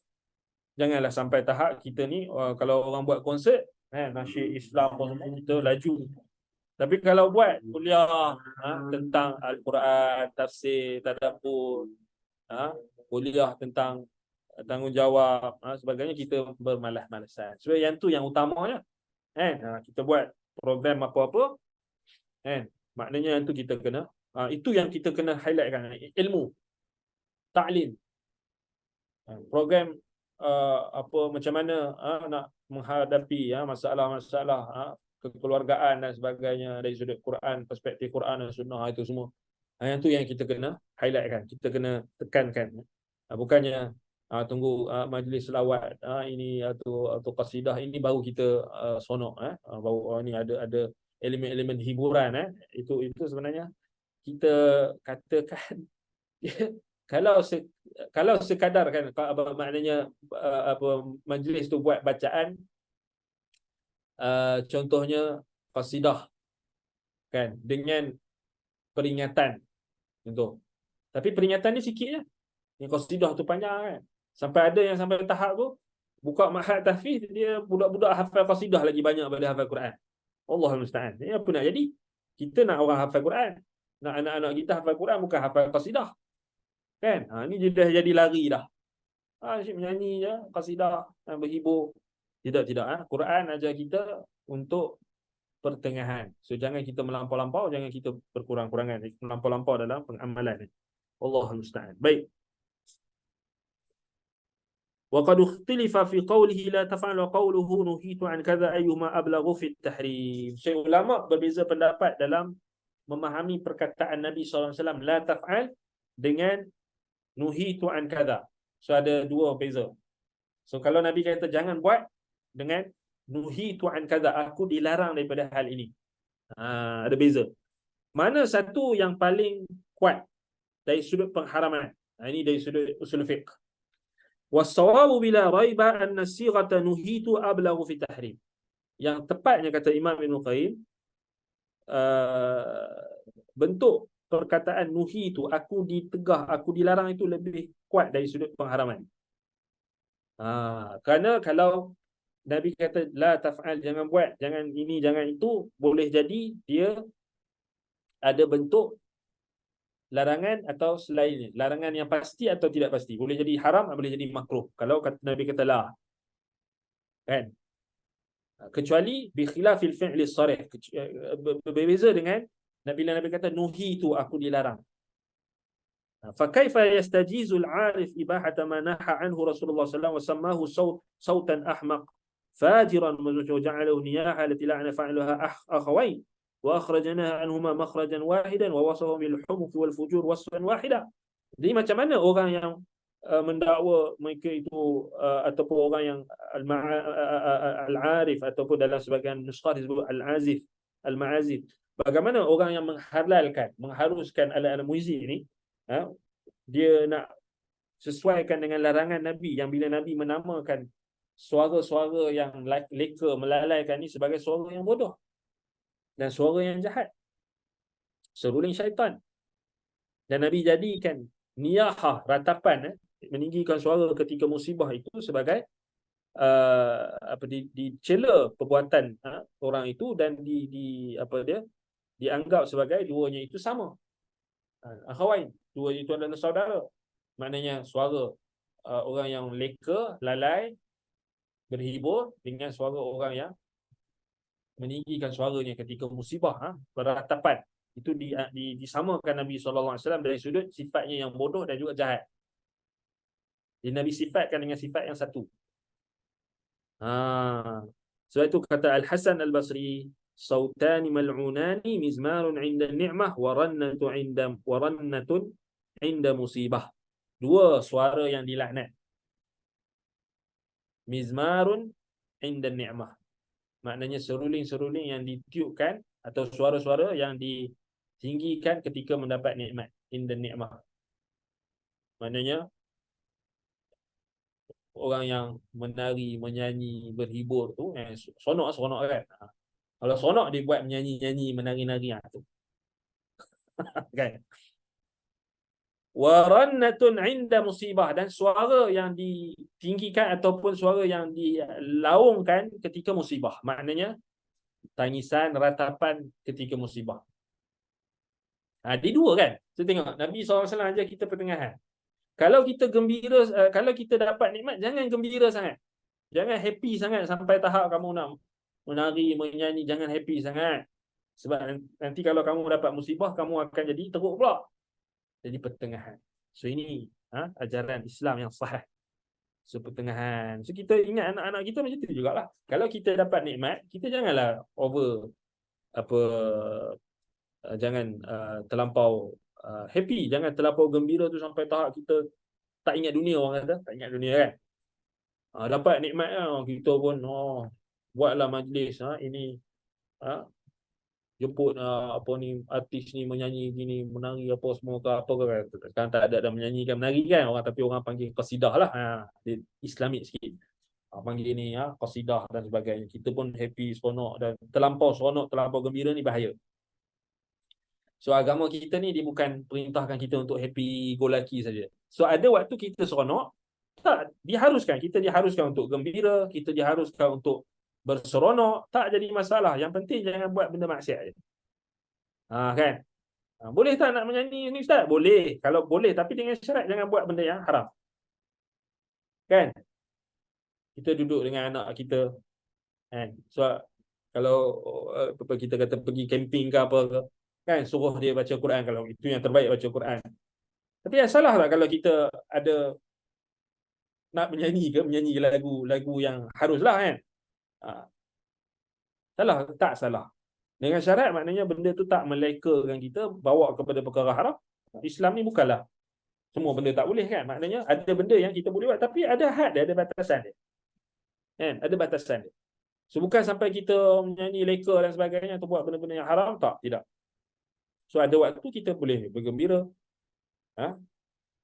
janganlah sampai tahap kita ni kalau orang buat konsert nasyid Islam kita laju. Tapi kalau buat kuliah tentang Al-Quran, tafsir, tadabbur, kuliah tentang tanggungjawab, sebagainya, kita bermalas-malasan. Sebab yang tu yang utamanya. Kita buat program apa-apa, maknanya yang tu kita kena, itu yang kita kena highlightkan. Ilmu, ta'lim, program macam mana nak menghadapi masalah-masalah kekeluargaan dan sebagainya dari sudut Quran, perspektif Quran dan sunnah, itu semua. Yang tu yang kita kena highlightkan, kita kena tekankan. Bukannya tunggu majlis selawat ini atau qasidah ini baru kita sonok, baru ni ada elemen-elemen hiburan, itu sebenarnya kita katakan kalau sekadar kan maknanya majlis tu buat bacaan, contohnya qasidah kan dengan peringatan contoh. Tapi peringatan ni sikit je. Ni qasidah tu panjang kan. Sampai ada yang sampai tahap tu buka mahad tahfiz, dia budak-budak hafal qasidah lagi banyak daripada hafal Quran. Allahul musta'an. Ini apa nak jadi? Kita nak orang hafal Quran. Nak anak-anak kita hafal Quran, bukan hafal qasidah. Kan? Ni dia dah jadi lari dah. Asyik menyanyi je qasidah, berhibur. Tidak. Quran ajar kita untuk pertengahan. So jangan kita melampau-lampau, jangan kita berkurang-kurangan, melampau-lampau dalam pengamalan. Allahul musta'an. Baik. Wa qad ikhtalafa fi qawlihi la taf'al wa qawluhu nuhitu an kadza ayyuma ablaghu fi at-tahrim. Syekh ulama berbeza pendapat dalam memahami perkataan Nabi SAW la taf'al dengan nuhitu an kadza. So ada dua beza. So kalau Nabi kata jangan buat, dengan nuhitu an kadza, aku dilarang daripada hal ini. Ada beza. Mana satu yang paling kuat dari sudut pengharaman? Ini dari sudut usul fiqh. Was-sawabu bila raiba anna sighata nuhitu ablaghu fi tahrim. Yang tepatnya kata Imam Ibn Qayyim, bentuk perkataan nuhitu, aku ditegah, aku dilarang, itu lebih kuat dari sudut pengharaman. Kerana kalau Nabi kata la taf'al, jangan buat, jangan ini, jangan itu, boleh jadi dia ada bentuk larangan atau selain larangan yang pasti atau tidak pasti. Boleh jadi haram, boleh jadi makruh kalau Nabi kata la, kan? Kecuali bi khilafil fi'li sharih, berbeza dengan bila Nabi kata nuhitu, aku dilarang. Fa kaifa yastajizu al-'arif ibahata ma naha anhu Rasulullah sallallahu alaihi wasallam wa sammahu sautan ahmaq fajiran وجعله نياحة التي لعن فاعلها أخوين وأخرجناها عنهما مخرجا واحدا ووصفه بالحمق والفجور وصفا واحدا. Jadi macam mana orang yang mendakwa mereka itu ataupun orang yang al-arif ataupun dalam sebagian nuskah disebut al-azif, al-ma'azif, bagaimana orang yang mengharuskan ala-ala muzik ni, dia nak sesuaikan dengan larangan Nabi, yang bila Nabi menamakan suara-suara yang leka, melalaikan ni sebagai suara yang bodoh dan suara yang jahat. seruling syaitan. Dan Nabi jadikan niyahah, ratapan, meninggikan suara ketika musibah itu sebagai dicela perbuatan orang itu, dan dianggap sebagai duanya itu sama. Akhawain, dua itu adalah saudara. Maknanya suara orang yang leka, lalai, berhibur dengan suara orang yang meninggikan suaranya ketika musibah, beratapan. Itu disamakan Nabi SAW dari sudut sifatnya yang bodoh dan juga jahat. Jadi Nabi sifatkan dengan sifat yang satu. Sebab itu kata Al-Hasan Al-Basri, sautani mal'unani mizmarun 'inda ni'mah warannatun 'inda musibah. Dua suara yang dilaknat. Mizmarun 'inda ni'mah, maknanya seruling-seruling yang ditiupkan atau suara-suara yang ditinggikan ketika mendapat nikmat. Inda ni'mah, maknanya orang yang menari, menyanyi, berhibur tu sonok kan. Kalau sonok dia buat menyanyi-nyanyi, menari-nari tu. Kan? Warannatun 'inda musibah, dan suara yang ditinggikan ataupun suara yang dilaungkan ketika musibah. Maknanya tangisan, ratapan ketika musibah. Dia dua kan. So tengok Nabi SAW ajar kita pertengahan. Kalau kita gembira, kalau kita dapat nikmat, jangan gembira sangat. Jangan happy sangat sampai tahap kamu nak menari, menyanyi. Jangan happy sangat. Sebab nanti kalau kamu dapat musibah, kamu akan jadi teruk pula. Jadi pertengahan. So ini ajaran Islam yang sahih. So pertengahan. So kita ingat anak-anak kita macam tu jugalah. Kalau kita dapat nikmat, kita janganlah jangan terlampau happy, jangan terlampau gembira tu sampai tahap kita tak ingat dunia. Orang kata tak ingat dunia kan. Dapat nikmat kita pun buatlah majlis ini jemput artis ni menyanyi gini, menari apa semua ke apa ke. Kan tak ada menyanyi kan, menari kan orang, tapi orang panggil qasidah lah. Dia Islamik sikit. Panggil ni qasidah dan sebagainya. Kita pun happy, seronok, dan terlampau seronok, terlampau gembira ni bahaya. So agama kita ni dia bukan perintahkan kita untuk happy go lucky saja. So ada waktu kita seronok, tak diharuskan, kita diharuskan untuk gembira, kita diharuskan untuk berseronok, tak jadi masalah. Yang penting jangan buat benda maksiat je. Kan? Boleh tak nak menyanyi ni Ustaz? Boleh. Kalau boleh, tapi dengan syarat jangan buat benda yang haram. Kan? Kita duduk dengan anak kita, kan? So kalau kita kata pergi camping ke apa ke, kan, suruh dia baca Quran, kalau itu yang terbaik, baca Quran. Tapi salah tak kalau kita ada nak menyanyi lagu yang haruslah kan? Salah tak salah. Dengan syarat, maknanya benda tu tak melekakan kita, bawa kepada perkara haram. Islam ni bukanlah semua benda tak boleh kan? Maknanya ada benda yang kita boleh buat, tapi ada had dia, ada batasan dia. Kan? Ada batasan dia. So bukan sampai kita menyanyi leka dan sebagainya atau buat benda-benda yang haram, tidak. So ada waktu kita boleh bergembira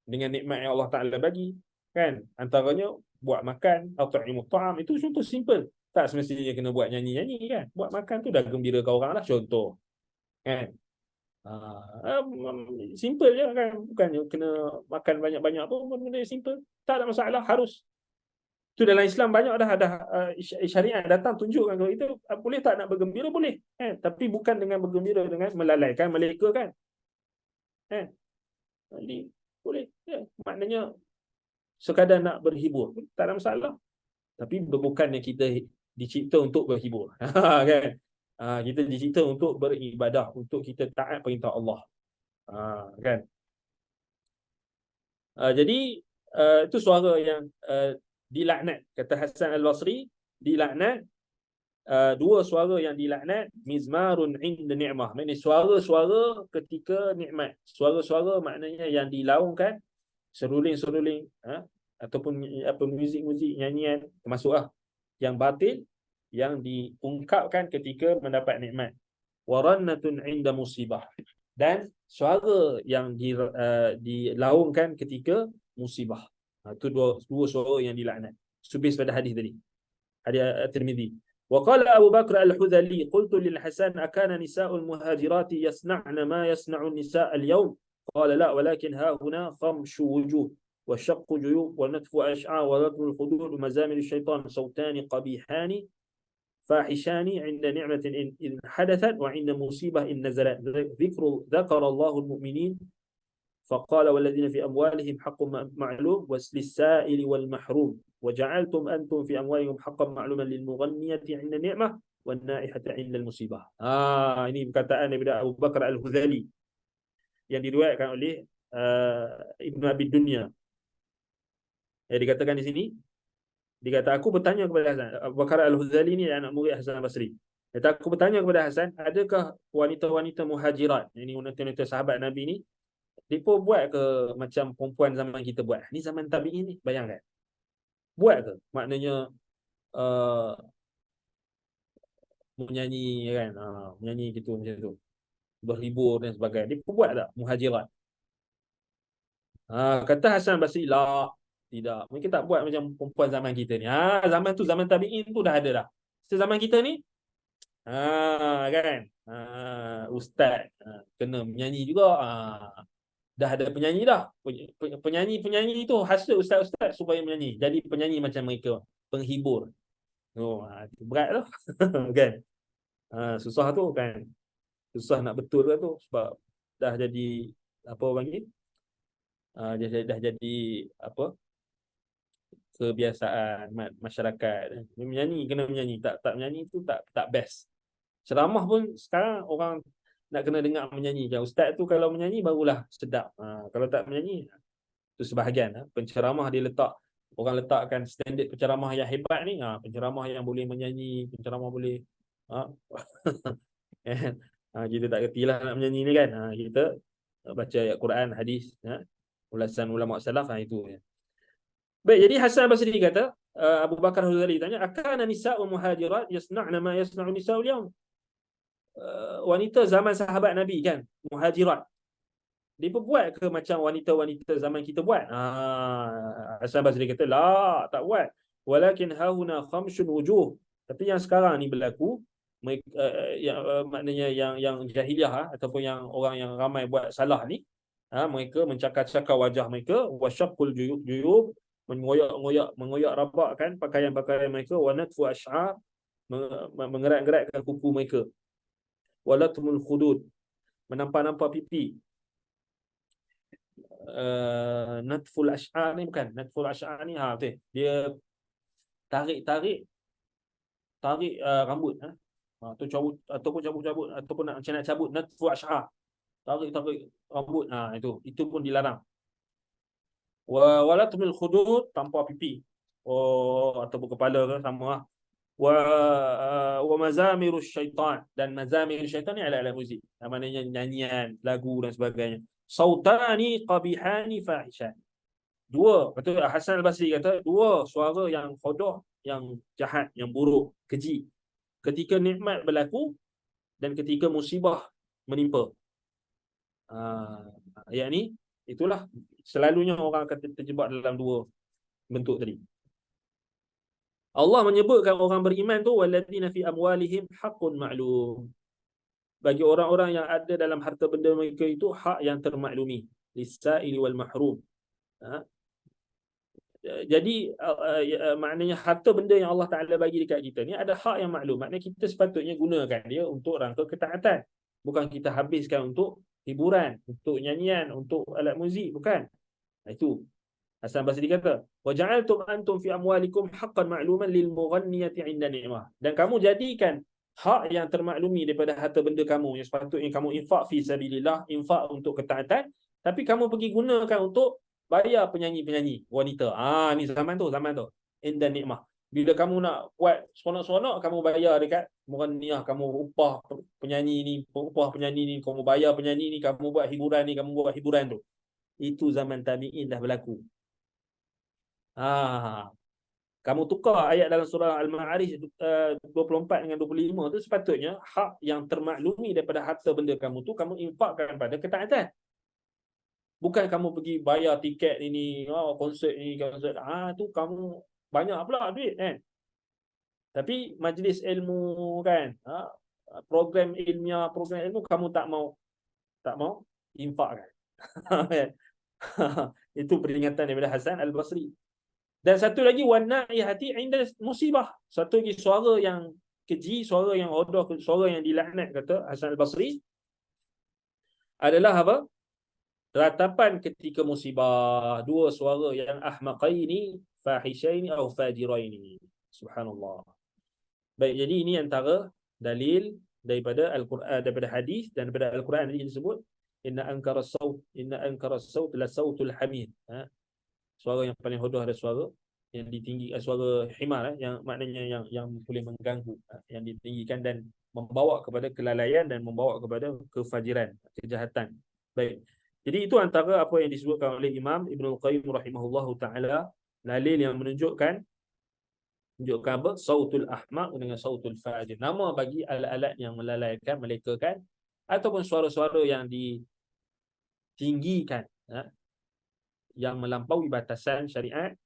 dengan nikmat yang Allah Ta'ala bagi, kan? Antaranya buat makan atau ta'imut ta'am, itu contoh simple. Tak semestinya kena buat nyanyi-nyanyi kan. Buat makan tu dah gembirakan orang lah, contoh. Kan? Simple je kan. Bukannya kena makan banyak-banyak pun, benda simple. Tak ada masalah, harus. Tu dalam Islam banyak dah ada syariat datang tunjukkan kalau itu boleh tak nak bergembira, boleh. Tapi bukan dengan bergembira dengan melalaikan, melekakan. Jadi boleh. Maknanya sekadar nak berhibur, tak ada masalah. Tapi bukannya kita dicipta untuk berhibur. Kan? Kita dicipta untuk beribadah, untuk kita taat perintah Allah. Kan? Jadi itu suara yang dilaknat. Kata Hasan Al-Basri, dilaknat, dua suara yang dilaknat, mizmarun 'inda ni'mah. Maknanya suara-suara ketika nikmat. Suara-suara maknanya yang dilaungkan, seruling-seruling ataupun muzik-muzik, nyanyian, termasuklah yang batil yang diungkapkan ketika mendapat nikmat. Warannatun 'inda musibah, dan suara yang dilaungkan ketika musibah. Itu dua suara yang dilaknat. Subis pada hadis tadi, hadis Tirmizi. وقال أبو بكر الحذلي قلت للحسن أكان نساء المهاجرات يصنعن ما يصنع النساء اليوم؟ قال لا، ولكن ها هنا خمش وجوه وشق جيوب ونتف أشعار ورتم الخدود ومزامر الشيطان، صوتان قبيحان فاحشان عند نعمة إن حدثت وعند مصيبة إن نزلت. ذكر الله المؤمنين فقال والذين في أموالهم حق معلوم وللسائل والمحروم، وجعلتم أنتم في أموالهم حقا معلوما للمغنية عند النعمة والنائحة عند المصيبة. Ini perkataan daripada Abu Bakar Al-Huzali yang diriwayatkan oleh Ibn Abi Dunya. Dikatakan di sini, dikata aku bertanya kepada Hasan. Abu Bakar Al-Huzali ni anak murid Hasan Basri. Kata aku bertanya kepada Hasan, adakah wanita-wanita muhajirat, ini wanita-wanita sahabat Nabi ni, mereka buat ke macam perempuan zaman kita buat? Ni zaman tabi'in ni, bayangkan. Buat ke? Maknanya menyanyi kan, menyanyi gitu macam tu, berhibur dan sebagainya. Dia buat tak muhajirat? Kata Hasan Basri, la, tidak. Mereka tak buat macam perempuan zaman kita ni. Zaman tu, zaman tabi'in tu dah ada dah. Zaman kita ni, kan, ustaz kena menyanyi juga. Dah ada penyanyi dah. Penyanyi itu hasil ustaz-ustaz supaya menyanyi. Jadi penyanyi macam mereka, penghibur. Berat tu. Kan? Susah tu kan. Susah nak betul tu sebab dah jadi apa orang ni? Dah jadi apa? Kebiasaan masyarakat. Menyanyi kena menyanyi, tak menyanyi tu tak best. Ceramah pun sekarang orang nak kena dengar menyanyi. Ustaz tu kalau menyanyi barulah sedap. Kalau tak menyanyi, tu sebahagian. Penceramah dia orang letakkan standard penceramah yang hebat ni. Penceramah yang boleh menyanyi, penceramah boleh kita tak kerti lah nak menyanyi ni kan. Kita baca ayat Quran, hadis, ulasan ulama salaf, itu. Baik, jadi Hasan Basri kata, Abu Bakar Huzali tanya, akana nisa'u muhajirat yasna'na ma yasna'u nisa'u al-yawm? Wanita zaman sahabat Nabi kan, muhajirat, dia buat ke macam wanita-wanita zaman kita buat? Hasan Basri kata, la, tak buat. Walakin hauna khamsun wujuh. Tapi yang sekarang ni berlaku, maknanya yang jahiliah ataupun yang orang yang ramai buat salah ni, mereka mencakar-cakar wajah mereka, wasyaqqul juyub, mengoyak rabakkan pakaian-pakaian mereka, wa natfu ash'ar, mengerat-geratkan kuku mereka, walatumul khudud, menampak-nampak pipi. Natful ash'ar ni bukan, natful ash'ar ni betul. Dia tarik rambut, atau cabut ataupun nak cabut, natful ash'ar, tarik rambut, itu pun dilarang. Walatumul khudud, tampar pipi, ataupun kepala ke sama lah. Wa mazamirus syaitan, dan mazamirus syaitan ni alat-alat muzik, maknanya nyanyian, lagu dan sebagainya. Sautani qabihani fahishan. Betul, Hasan Al-Basri kata, dua suara yang khodoh, yang jahat, yang buruk, keji, ketika nikmat berlaku dan ketika musibah menimpa. Ayat ni, itulah selalunya orang akan terjebak dalam dua bentuk tadi. Allah menyebutkan orang beriman tu, walladzina fi amwalihim haqqun ma'lum. Bagi orang-orang yang ada dalam harta benda mereka itu hak yang termaklumi, lis-sa'ili wal mahrum. Jadi maknanya harta benda yang Allah Ta'ala bagi dekat kita ni ada hak yang maklum. Maknanya kita sepatutnya gunakan dia untuk rangka ketaatan. Bukan kita habiskan untuk hiburan, untuk nyanyian, untuk alat muzik, bukan. Itu Hasan Basri kata, wa ja'altum antum fi amwalikum haqqan ma'luman lil mughanniyati 'inda ni'mah. Dan kamu jadikan hak yang termaklumi daripada harta benda kamu yang sepatutnya kamu infak fi sabilillah, infak untuk ketaatan, tapi kamu pergi gunakan untuk bayar penyanyi-penyanyi wanita. Ni zaman tu. Inda ni'mah. Bila kamu nak buat seronok-seronok, kamu bayar dekat mughanniyah, kamu upah penyanyi ni, kamu bayar penyanyi ni, kamu buat hiburan tu. Itu zaman tabi'in dah berlaku. Kamu tukar ayat dalam surah Al-Ma'arij 24 dengan 25 tu, sepatutnya hak yang termaklumi daripada harta benda kamu tu kamu infakkan pada ketaatan. Bukan kamu pergi bayar tiket ini, konsert ini, tu kamu banyak pula duit kan. Tapi majlis ilmu kan, program ilmiah, program ilmu kamu tak mau infakkan. Itu peringatan daripada Hasan Al-Basri. Dan satu lagi, wanaihati inda musibah. Satu lagi suara yang keji, suara yang hodoh, suara yang dilaknat, kata Hasan Al-Basri, adalah apa? Ratapan ketika musibah. Dua suara yang ahmaqaini, fahishaini atau fajiraini. Subhanallah. Baik, jadi ini antara dalil daripada Al-Quran, daripada hadis dan daripada Al-Quran ini disebut inna ankara saut la sautul hamid. Suara yang paling hodoh ada suara yang ditinggi, suara himar, yang maknanya yang boleh mengganggu, yang ditinggikan dan membawa kepada kelalaian dan membawa kepada kefajiran, kejahatan. Baik. Jadi itu antara apa yang disebutkan oleh Imam Ibnul Qayyim rahimahullahu taala, dalil yang menunjukkan apa? Sautul ahmaq dengan sautul fajir. Nama bagi alat-alat yang melalaikan, melekakan, ataupun suara-suara yang ditinggikan, yang melampaui batasan syariat,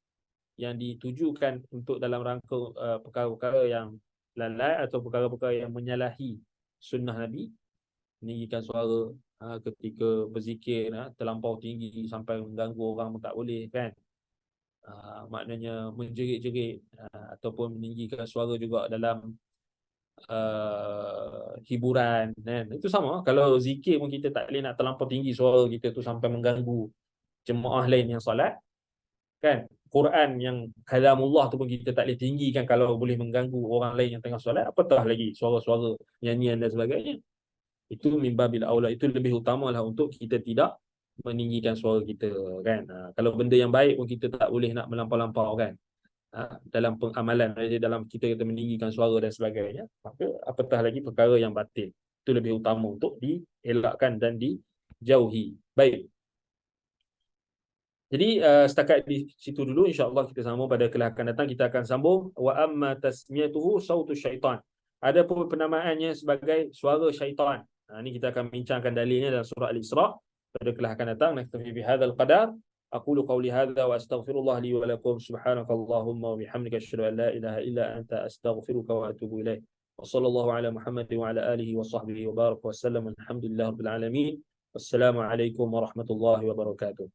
yang ditujukan untuk dalam rangka perkara-perkara yang lalai atau perkara-perkara yang menyalahi sunnah Nabi. Meninggikan suara ketika berzikir, terlampau tinggi sampai mengganggu orang pun tak boleh kan. Maknanya menjerit-jerit, ataupun meninggikan suara juga dalam hiburan kan. Itu sama, kalau zikir pun kita tak boleh nak terlampau tinggi suara kita tu sampai mengganggu jemaah lain yang solat kan. Quran yang kalamullah tu pun kita tak boleh tinggikan kalau boleh mengganggu orang lain yang tengah solat, apatah lagi suara-suara nyanyian dan sebagainya. Itu mimbabil aula, itu lebih utamalah untuk kita tidak meninggikan suara kita kan. Kalau benda yang baik pun kita tak boleh nak melampau-lampau kan. Dalam pengamalan, dalam kita meninggikan suara dan sebagainya, maka apatah lagi perkara yang batil. Itu lebih utama untuk dielakkan dan dijauhi. Baik. Jadi setakat di situ dulu, insya-Allah kita sambung pada kelas akan datang. Kita akan sambung wa amma tasmiyatuhu sautu syaitan. Adapun penamaannya sebagai suara syaitan. Ini kita akan bincangkan dalilnya dalam surah Al-Isra pada kelas akan datang. Naktafi bihadzal qadar. Aqulu qawli hadza wa astaghfirullah li wa lakum. Subhanakallahumma wa bihamdika asyhadu an la ilaha illa anta astaghfiruka wa atubu ilaik. Wa sallallahu ala Muhammad wa ala alihi wa sahbihi wa baraka wa sallam. Alhamdulillahirabbil alamin. Wassalamu alaikum warahmatullahi wabarakatuh.